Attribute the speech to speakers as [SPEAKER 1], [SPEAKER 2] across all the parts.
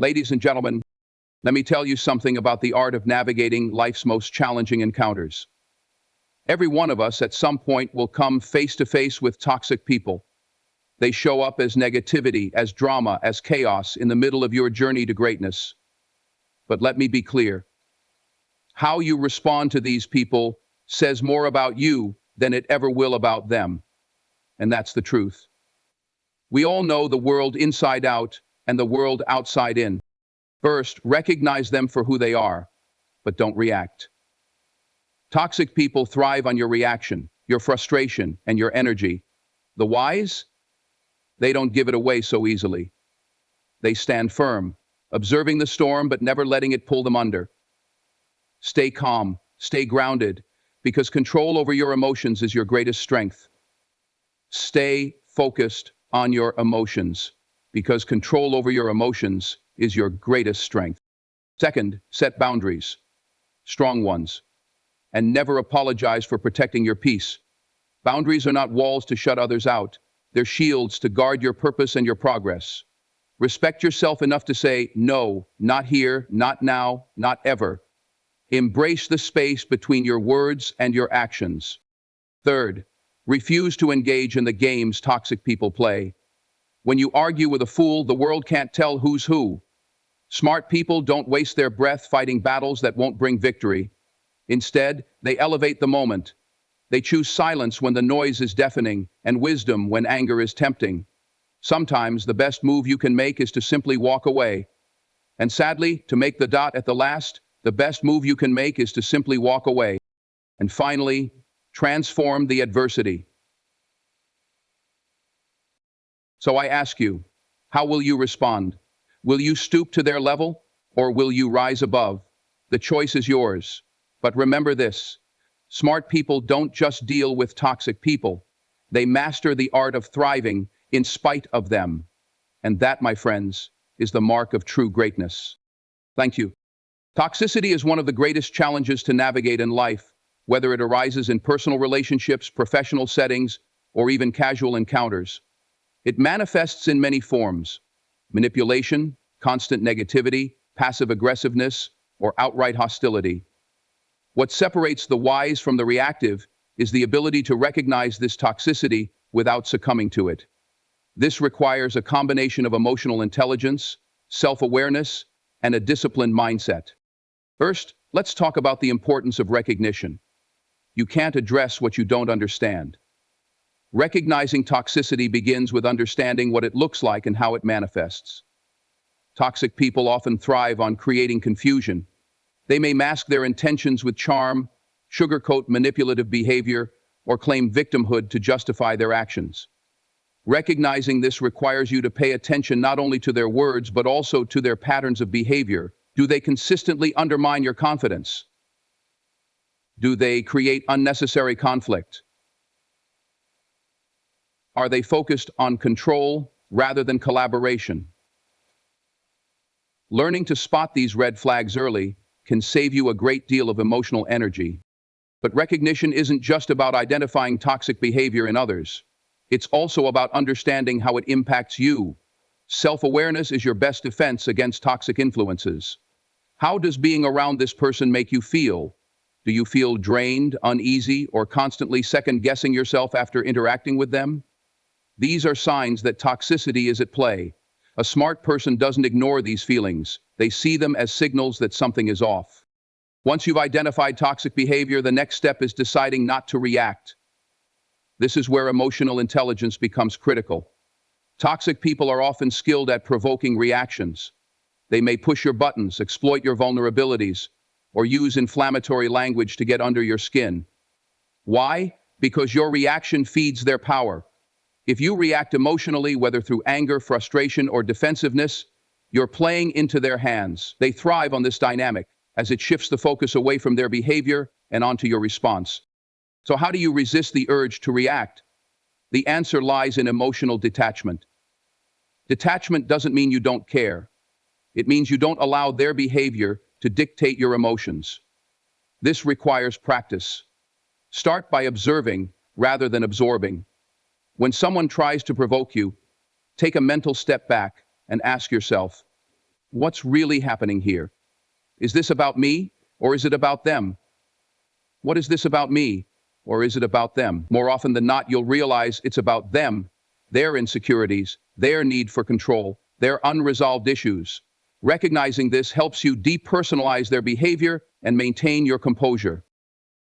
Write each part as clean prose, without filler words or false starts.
[SPEAKER 1] Ladies and gentlemen, let me tell you something about the art of navigating life's most challenging encounters. Every one of us at some point will come face to face with toxic people. They show up as negativity, as drama, as chaos in the middle of your journey to greatness. But let me be clear. How you respond to these people says more about you than it ever will about them. And that's the truth. We all know the world inside out and the world outside in. First, recognize them for who they are, but don't react. Toxic people thrive on your reaction, your frustration, and your energy. The wise? They don't give it away so easily. They stand firm, observing the storm but never letting it pull them under. Stay calm, stay grounded, because control over your emotions is your greatest strength. Stay focused on your emotions, because control over your emotions is your greatest strength. Second, set boundaries, strong ones, and never apologize for protecting your peace. Boundaries are not walls to shut others out. They're shields to guard your purpose and your progress. Respect yourself enough to say, no, not here, not now, not ever. Embrace the space between your words and your actions. Third, refuse to engage in the games toxic people play. When you argue with a fool, the world can't tell who's who. Smart people don't waste their breath fighting battles that won't bring victory. Instead, they elevate the moment. They choose silence when the noise is deafening and wisdom when anger is tempting. Sometimes the best move you can make is to simply walk away. And sadly, to make the dot at the last, the best move you can make is to simply walk away. And finally, transform the adversity. So I ask you, how will you respond? Will you stoop to their level, or will you rise above? The choice is yours. But remember this, smart people don't just deal with toxic people. They master the art of thriving in spite of them. And that, my friends, is the mark of true greatness. Thank you. Toxicity is one of the greatest challenges to navigate in life, whether it arises in personal relationships, professional settings, or even casual encounters. It manifests in many forms: manipulation, constant negativity, passive aggressiveness, or outright hostility. What separates the wise from the reactive is the ability to recognize this toxicity without succumbing to it. This requires a combination of emotional intelligence, self-awareness, and a disciplined mindset. First, let's talk about the importance of recognition. You can't address what you don't understand. Recognizing toxicity begins with understanding what it looks like and how it manifests. Toxic people often thrive on creating confusion. They may mask their intentions with charm, sugarcoat manipulative behavior, or claim victimhood to justify their actions. Recognizing this requires you to pay attention not only to their words but also to their patterns of behavior. Do they consistently undermine your confidence? Do they create unnecessary conflict? Are they focused on control rather than collaboration? Learning to spot these red flags early can save you a great deal of emotional energy. But recognition isn't just about identifying toxic behavior in others. It's also about understanding how it impacts you. Self-awareness is your best defense against toxic influences. How does being around this person make you feel? Do you feel drained, uneasy, or constantly second-guessing yourself after interacting with them? These are signs that toxicity is at play. A smart person doesn't ignore these feelings. They see them as signals that something is off. Once you've identified toxic behavior, the next step is deciding not to react. This is where emotional intelligence becomes critical. Toxic people are often skilled at provoking reactions. They may push your buttons, exploit your vulnerabilities, or use inflammatory language to get under your skin. Why? Because your reaction feeds their power. If you react emotionally, whether through anger, frustration, or defensiveness, you're playing into their hands. They thrive on this dynamic, as it shifts the focus away from their behavior and onto your response. So how do you resist the urge to react? The answer lies in emotional detachment. Detachment doesn't mean you don't care. It means you don't allow their behavior to dictate your emotions. This requires practice. Start by observing rather than absorbing. When someone tries to provoke you, take a mental step back and ask yourself, What's really happening here? Is this about me, or is it about them? What is this about me, or is it about them? More often than not, you'll realize it's about them, their insecurities, their need for control, their unresolved issues. Recognizing this helps you depersonalize their behavior and maintain your composure.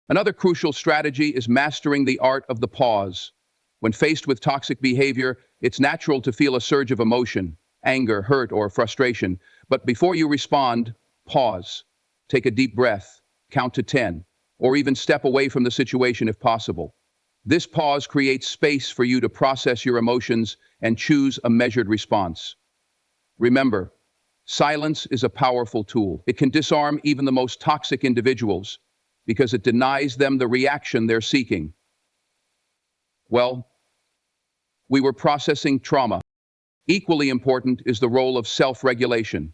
[SPEAKER 1] Another crucial strategy is mastering the art of the pause. When faced with toxic behavior, it's natural to feel a surge of emotion, anger, hurt, or frustration. But before you respond, pause. Take a deep breath, count to 10, or even step away from the situation if possible. This pause creates space for you to process your emotions and choose a measured response. Remember, silence is a powerful tool. It can disarm even the most toxic individuals because it denies them the reaction they're seeking. Well, we were processing trauma. Equally important is the role of self-regulation.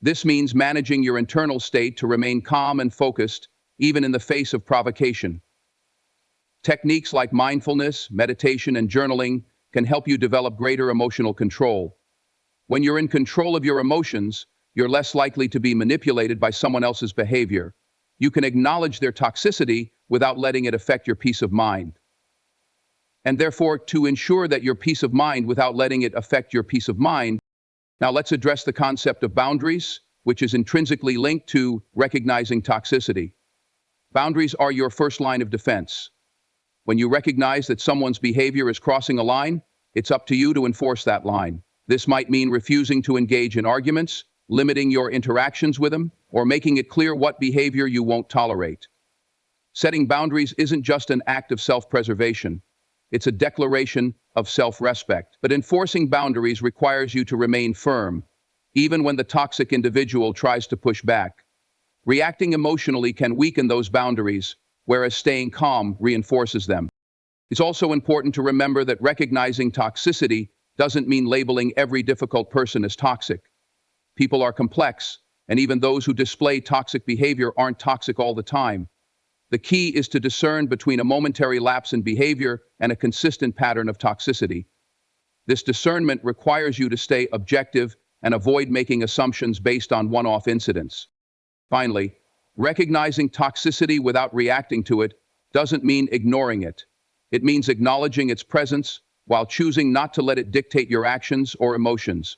[SPEAKER 1] This means managing your internal state to remain calm and focused, even in the face of provocation. Techniques like mindfulness, meditation, and journaling can help you develop greater emotional control. When you're in control of your emotions, you're less likely to be manipulated by someone else's behavior. You can acknowledge their toxicity without letting it affect your peace of mind. And therefore, to ensure that your peace of mind without letting it affect your peace of mind, now let's address the concept of boundaries, which is intrinsically linked to recognizing toxicity. Boundaries are your first line of defense. When you recognize that someone's behavior is crossing a line, it's up to you to enforce that line. This might mean refusing to engage in arguments, limiting your interactions with them, or making it clear what behavior you won't tolerate. Setting boundaries isn't just an act of self-preservation. It's a declaration of self-respect. But enforcing boundaries requires you to remain firm, even when the toxic individual tries to push back. Reacting emotionally can weaken those boundaries, whereas staying calm reinforces them. It's also important to remember that recognizing toxicity doesn't mean labeling every difficult person as toxic. People are complex, and even those who display toxic behavior aren't toxic all the time. The key is to discern between a momentary lapse in behavior and a consistent pattern of toxicity. This discernment requires you to stay objective and avoid making assumptions based on one-off incidents. Finally, recognizing toxicity without reacting to it doesn't mean ignoring it. It means acknowledging its presence while choosing not to let it dictate your actions or emotions.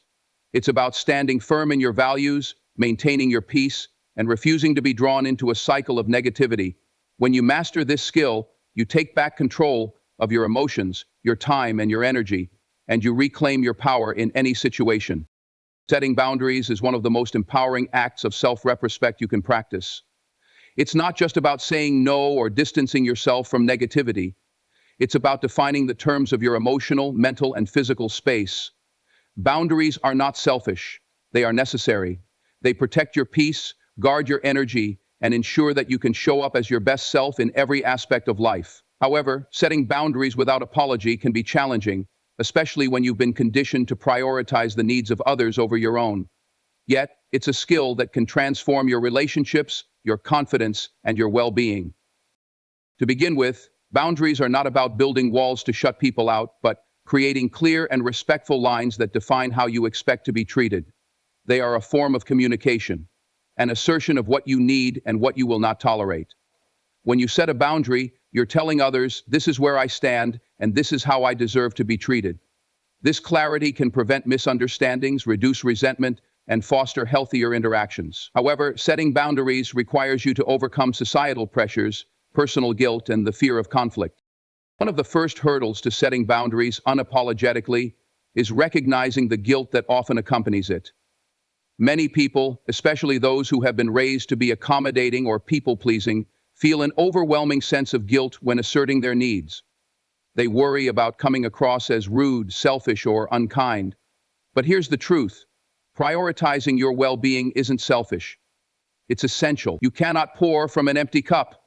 [SPEAKER 1] It's about standing firm in your values, maintaining your peace, and refusing to be drawn into a cycle of negativity. When you master this skill, you take back control of your emotions, your time, and your energy, and you reclaim your power in any situation. Setting boundaries is one of the most empowering acts of self-respect you can practice. It's not just about saying no or distancing yourself from negativity. It's about defining the terms of your emotional, mental, and physical space. Boundaries are not selfish. They are necessary. They protect your peace, guard your energy, and ensure that you can show up as your best self in every aspect of life. However, setting boundaries without apology can be challenging, especially when you've been conditioned to prioritize the needs of others over your own. Yet, it's a skill that can transform your relationships, your confidence, and your well-being. To begin with, boundaries are not about building walls to shut people out, but creating clear and respectful lines that define how you expect to be treated. They are a form of communication, an assertion of what you need and what you will not tolerate. When you set a boundary, you're telling others, this is where I stand, and this is how I deserve to be treated. This clarity can prevent misunderstandings, reduce resentment, and foster healthier interactions. However, setting boundaries requires you to overcome societal pressures, personal guilt, and the fear of conflict. One of the first hurdles to setting boundaries unapologetically is recognizing the guilt that often accompanies it. Many people, especially those who have been raised to be accommodating or people-pleasing, feel an overwhelming sense of guilt when asserting their needs. They worry about coming across as rude, selfish, or unkind. But here's the truth. Prioritizing your well-being isn't selfish. It's essential. You cannot pour from an empty cup.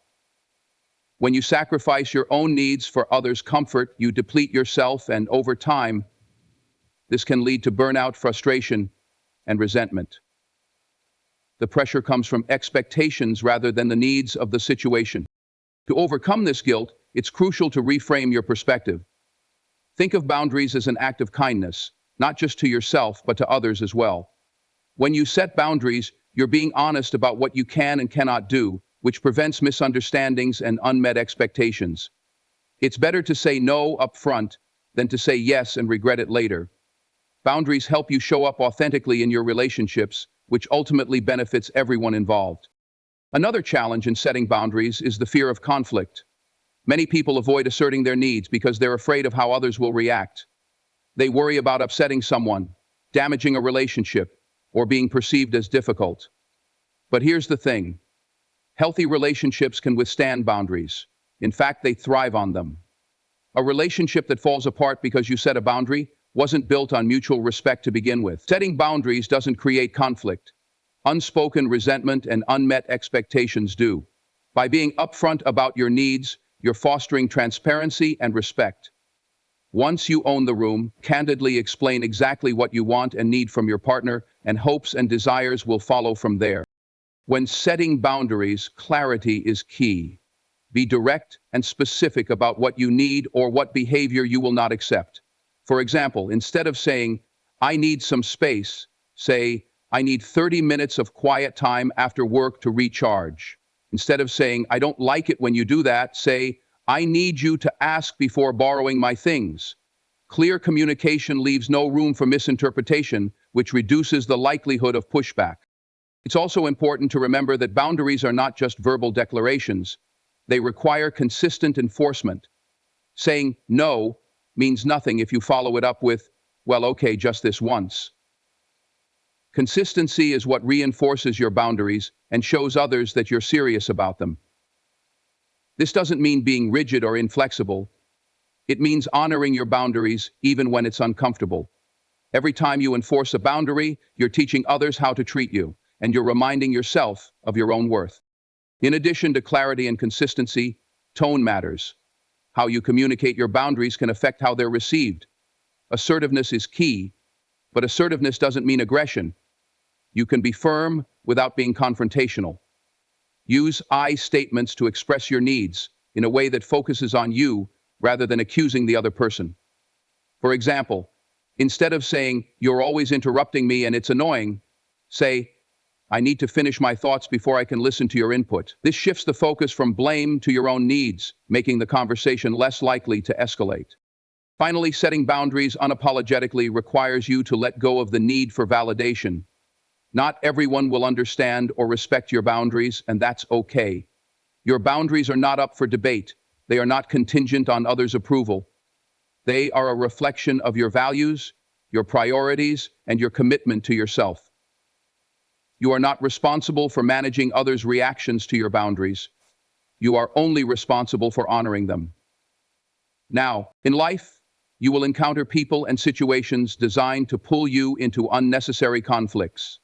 [SPEAKER 1] When you sacrifice your own needs for others' comfort, you deplete yourself, and over time, this can lead to burnout, frustration, and resentment. The pressure comes from expectations rather than the needs of the situation. To overcome this guilt, it's crucial to reframe your perspective. Think of boundaries as an act of kindness, not just to yourself, but to others as well. When you set boundaries, you're being honest about what you can and cannot do, which prevents misunderstandings and unmet expectations. It's better to say no up front than to say yes and regret it later. Boundaries help you show up authentically in your relationships, which ultimately benefits everyone involved. Another challenge in setting boundaries is the fear of conflict. Many people avoid asserting their needs because they're afraid of how others will react. They worry about upsetting someone, damaging a relationship, or being perceived as difficult. But here's the thing. Healthy relationships can withstand boundaries. In fact, they thrive on them. A relationship that falls apart because you set a boundary wasn't built on mutual respect to begin with. Setting boundaries doesn't create conflict. Unspoken resentment and unmet expectations do. By being upfront about your needs, you're fostering transparency and respect. Once you own the room, candidly explain exactly what you want and need from your partner, and hopes and desires will follow from there. When setting boundaries, clarity is key. Be direct and specific about what you need or what behavior you will not accept. For example, instead of saying, "I need some space," say, "I need 30 minutes of quiet time after work to recharge." Instead of saying, "I don't like it when you do that," say, "I need you to ask before borrowing my things." Clear communication leaves no room for misinterpretation, which reduces the likelihood of pushback. It's also important to remember that boundaries are not just verbal declarations. They require consistent enforcement. Saying no means nothing if you follow it up with, "Well, okay, just this once." Consistency is what reinforces your boundaries and shows others that you're serious about them. This doesn't mean being rigid or inflexible. It means honoring your boundaries even when it's uncomfortable. Every time you enforce a boundary, you're teaching others how to treat you, and you're reminding yourself of your own worth. In addition to clarity and consistency, tone matters. How you communicate your boundaries can affect how they're received. Assertiveness is key, but assertiveness doesn't mean aggression. You can be firm without being confrontational. Use I statements to express your needs in a way that focuses on you rather than accusing the other person. For example, instead of saying, "You're always interrupting me and it's annoying," say, "I need to finish my thoughts before I can listen to your input." This shifts the focus from blame to your own needs, making the conversation less likely to escalate. Finally, setting boundaries unapologetically requires you to let go of the need for validation. Not everyone will understand or respect your boundaries, and that's okay. Your boundaries are not up for debate. They are not contingent on others' approval. They are a reflection of your values, your priorities, and your commitment to yourself. You are not responsible for managing others' reactions to your boundaries. You are only responsible for honoring them. Now, in life, you will encounter people and situations designed to pull you into unnecessary conflicts.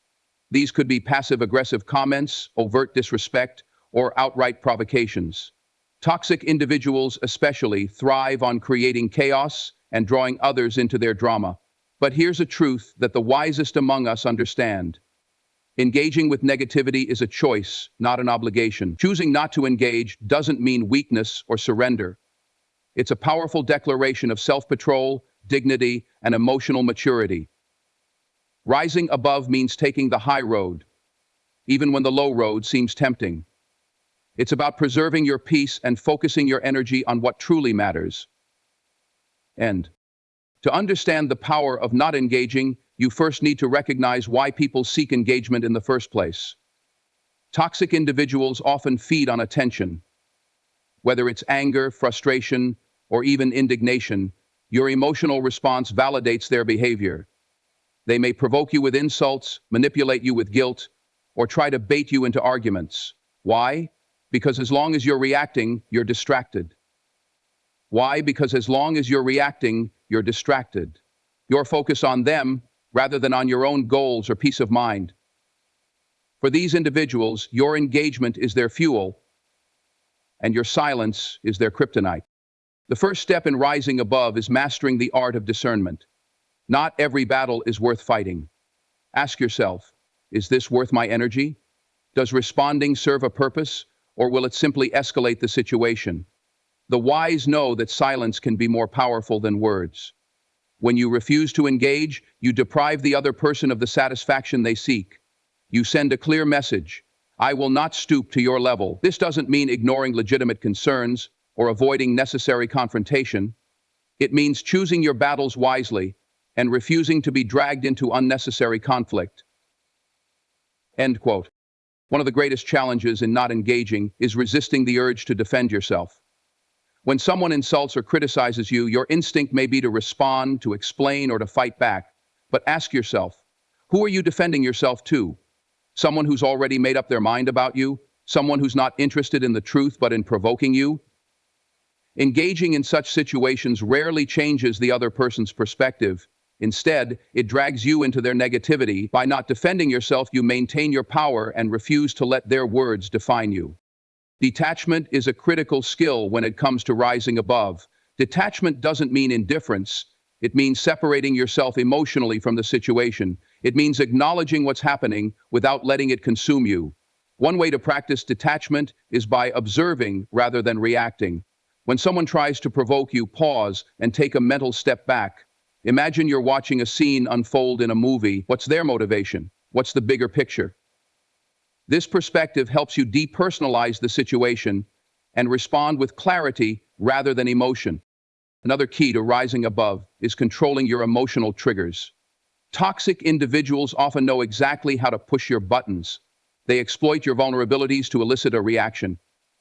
[SPEAKER 1] These could be passive-aggressive comments, overt disrespect, or outright provocations. Toxic individuals especially thrive on creating chaos and drawing others into their drama. But here's a truth that the wisest among us understand. Engaging with negativity is a choice, not an obligation. Choosing not to engage doesn't mean weakness or surrender. It's a powerful declaration of self-control, dignity, and emotional maturity. Rising above means taking the high road, even when the low road seems tempting. It's about preserving your peace and focusing your energy on what truly matters. And to understand the power of not engaging, you first need to recognize why people seek engagement in the first place. Toxic individuals often feed on attention. Whether it's anger, frustration, or even indignation, your emotional response validates their behavior. They may provoke you with insults, manipulate you with guilt, or try to bait you into arguments. Why? Because as long as you're reacting, you're distracted. Why? Because as long as you're reacting, you're distracted. You're focused on them rather than on your own goals or peace of mind. For these individuals, your engagement is their fuel, and your silence is their kryptonite. The first step in rising above is mastering the art of discernment. Not every battle is worth fighting. Ask yourself, is this worth my energy? Does responding serve a purpose, or will it simply escalate the situation? The wise know that silence can be more powerful than words. When you refuse to engage, you deprive the other person of the satisfaction they seek. You send a clear message: I will not stoop to your level. This doesn't mean ignoring legitimate concerns or avoiding necessary confrontation. It means choosing your battles wisely and refusing to be dragged into unnecessary conflict. End quote. One of the greatest challenges in not engaging is resisting the urge to defend yourself. When someone insults or criticizes you, your instinct may be to respond, to explain, or to fight back. But ask yourself, who are you defending yourself to? Someone who's already made up their mind about you? Someone who's not interested in the truth but in provoking you? Engaging in such situations rarely changes the other person's perspective. Instead, it drags you into their negativity. By not defending yourself, you maintain your power and refuse to let their words define you. Detachment is a critical skill when it comes to rising above. Detachment doesn't mean indifference. It means separating yourself emotionally from the situation. It means acknowledging what's happening without letting it consume you. One way to practice detachment is by observing rather than reacting. When someone tries to provoke you, pause and take a mental step back. Imagine you're watching a scene unfold in a movie. What's their motivation? What's the bigger picture? This perspective helps you depersonalize the situation and respond with clarity rather than emotion. Another key to rising above is controlling your emotional triggers. Toxic individuals often know exactly how to push your buttons. They exploit your vulnerabilities to elicit a reaction.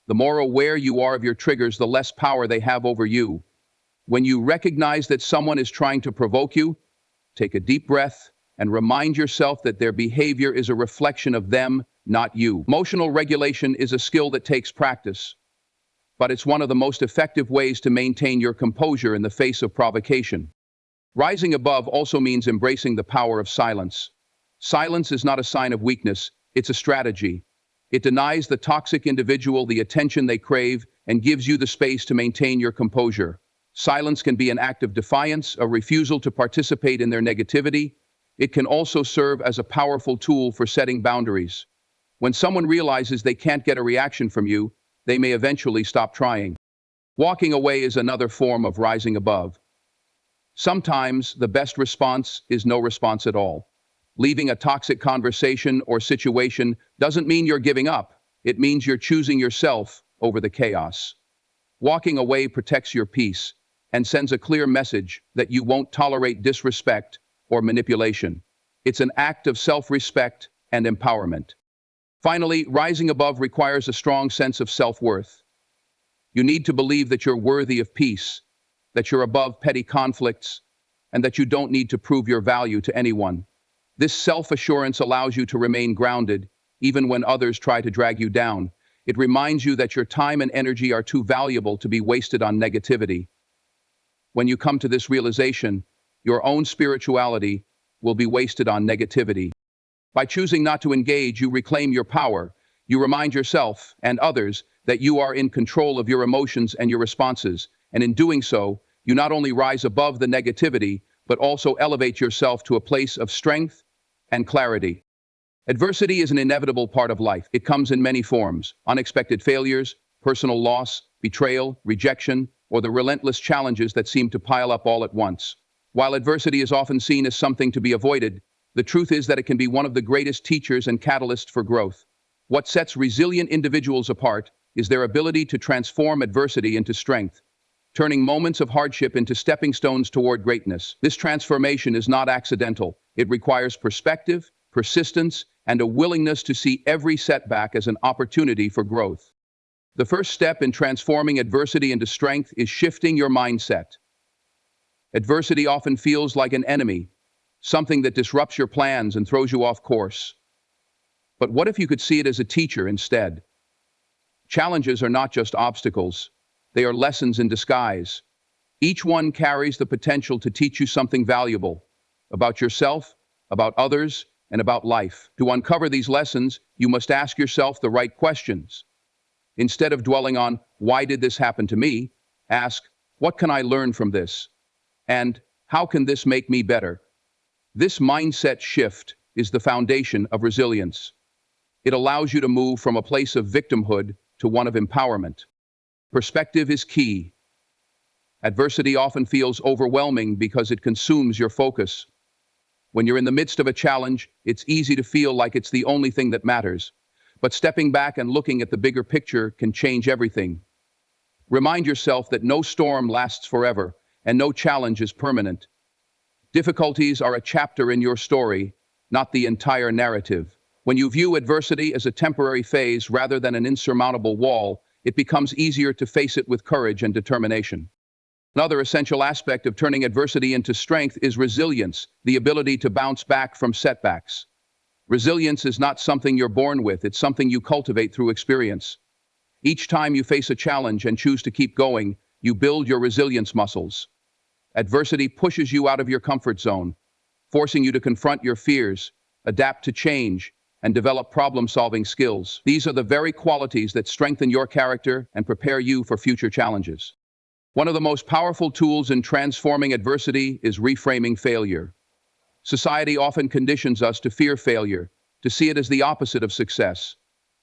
[SPEAKER 1] The more aware you are of your triggers, the less power they have over you. When you recognize that someone is trying to provoke you, take a deep breath and remind yourself that their behavior is a reflection of them, not you. Emotional regulation is a skill that takes practice, but it's one of the most effective ways to maintain your composure in the face of provocation. Rising above also means embracing the power of silence. Silence is not a sign of weakness, it's a strategy. It denies the toxic individual the attention they crave and gives you the space to maintain your composure. Silence can be an act of defiance, a refusal to participate in their negativity. It can also serve as a powerful tool for setting boundaries. When someone realizes they can't get a reaction from you, they may eventually stop trying. Walking away is another form of rising above. Sometimes the best response is no response at all. Leaving a toxic conversation or situation doesn't mean you're giving up. It means you're choosing yourself over the chaos. Walking away protects your peace and sends a clear message that you won't tolerate disrespect or manipulation. It's an act of self-respect and empowerment. Finally, rising above requires a strong sense of self-worth. You need to believe that you're worthy of peace, that you're above petty conflicts, and that you don't need to prove your value to anyone. This self-assurance allows you to remain grounded, even when others try to drag you down. It reminds you that your time and energy are too valuable to be wasted on negativity. When you come to this realization, your own spirituality will be wasted on negativity. By choosing not to engage, you reclaim your power. You remind yourself and others that you are in control of your emotions and your responses. And in doing so, you not only rise above the negativity, but also elevate yourself to a place of strength and clarity. Adversity is an inevitable part of life. It comes in many forms: unexpected failures, personal loss, betrayal, rejection, or the relentless challenges that seem to pile up all at once. While adversity is often seen as something to be avoided, the truth is that it can be one of the greatest teachers and catalysts for growth. What sets resilient individuals apart is their ability to transform adversity into strength, turning moments of hardship into stepping stones toward greatness. This transformation is not accidental. It requires perspective, persistence, and a willingness to see every setback as an opportunity for growth. The first step in transforming adversity into strength is shifting your mindset. Adversity often feels like an enemy, something that disrupts your plans and throws you off course. But what if you could see it as a teacher instead? Challenges are not just obstacles, they are lessons in disguise. Each one carries the potential to teach you something valuable about yourself, about others, and about life. To uncover these lessons, you must ask yourself the right questions. Instead of dwelling on, why did this happen to me? Ask, what can I learn from this? And how can this make me better? This mindset shift is the foundation of resilience. It allows you to move from a place of victimhood to one of empowerment. Perspective is key. Adversity often feels overwhelming because it consumes your focus. When you're in the midst of a challenge, it's easy to feel like it's the only thing that matters. But stepping back and looking at the bigger picture can change everything. Remind yourself that no storm lasts forever, and no challenge is permanent. Difficulties are a chapter in your story, not the entire narrative. When you view adversity as a temporary phase rather than an insurmountable wall, it becomes easier to face it with courage and determination. Another essential aspect of turning adversity into strength is resilience, the ability to bounce back from setbacks. Resilience is not something you're born with, it's something you cultivate through experience. Each time you face a challenge and choose to keep going, you build your resilience muscles. Adversity pushes you out of your comfort zone, forcing you to confront your fears, adapt to change, and develop problem-solving skills. These are the very qualities that strengthen your character and prepare you for future challenges. One of the most powerful tools in transforming adversity is reframing failure. Society often conditions us to fear failure, to see it as the opposite of success.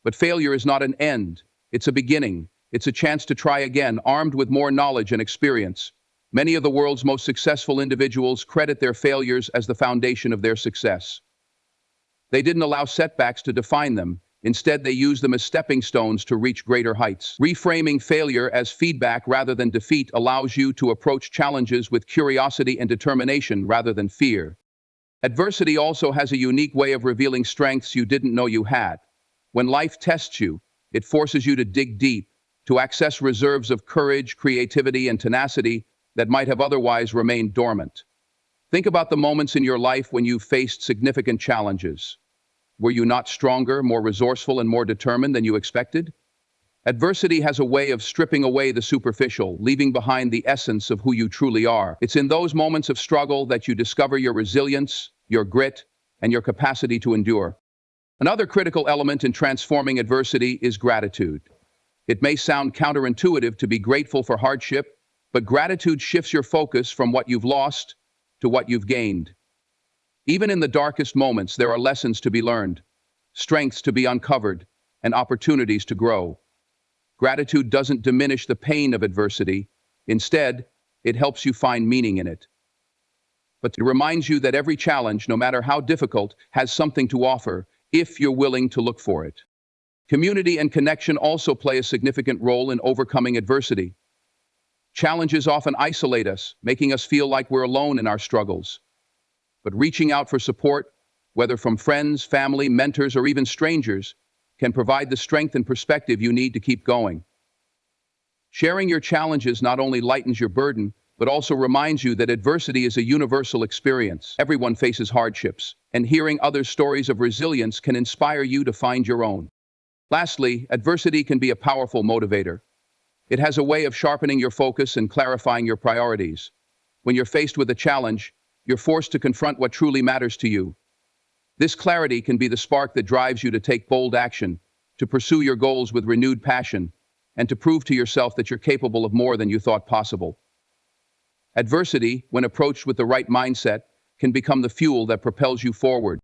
[SPEAKER 1] But failure is not an end, it's a beginning. It's a chance to try again, armed with more knowledge and experience. Many of the world's most successful individuals credit their failures as the foundation of their success. They didn't allow setbacks to define them. Instead, they used them as stepping stones to reach greater heights. Reframing failure as feedback rather than defeat allows you to approach challenges with curiosity and determination rather than fear. Adversity also has a unique way of revealing strengths you didn't know you had. When life tests you, it forces you to dig deep, to access reserves of courage, creativity, and tenacity that might have otherwise remained dormant. Think about the moments in your life when you faced significant challenges. Were you not stronger, more resourceful, and more determined than you expected? Adversity has a way of stripping away the superficial, leaving behind the essence of who you truly are. It's in those moments of struggle that you discover your resilience, your grit, and your capacity to endure. Another critical element in transforming adversity is gratitude. It may sound counterintuitive to be grateful for hardship, but gratitude shifts your focus from what you've lost to what you've gained. Even in the darkest moments, there are lessons to be learned, strengths to be uncovered, and opportunities to grow. Gratitude doesn't diminish the pain of adversity. Instead, it helps you find meaning in it. But it reminds you that every challenge, no matter how difficult, has something to offer if you're willing to look for it. Community and connection also play a significant role in overcoming adversity. Challenges often isolate us, making us feel like we're alone in our struggles. But reaching out for support, whether from friends, family, mentors, or even strangers, can provide the strength and perspective you need to keep going. Sharing your challenges not only lightens your burden, but also reminds you that adversity is a universal experience. Everyone faces hardships, and hearing others' stories of resilience can inspire you to find your own. Lastly, adversity can be a powerful motivator. It has a way of sharpening your focus and clarifying your priorities. When you're faced with a challenge, you're forced to confront what truly matters to you. This clarity can be the spark that drives you to take bold action, to pursue your goals with renewed passion, and to prove to yourself that you're capable of more than you thought possible. Adversity, when approached with the right mindset, can become the fuel that propels you forward.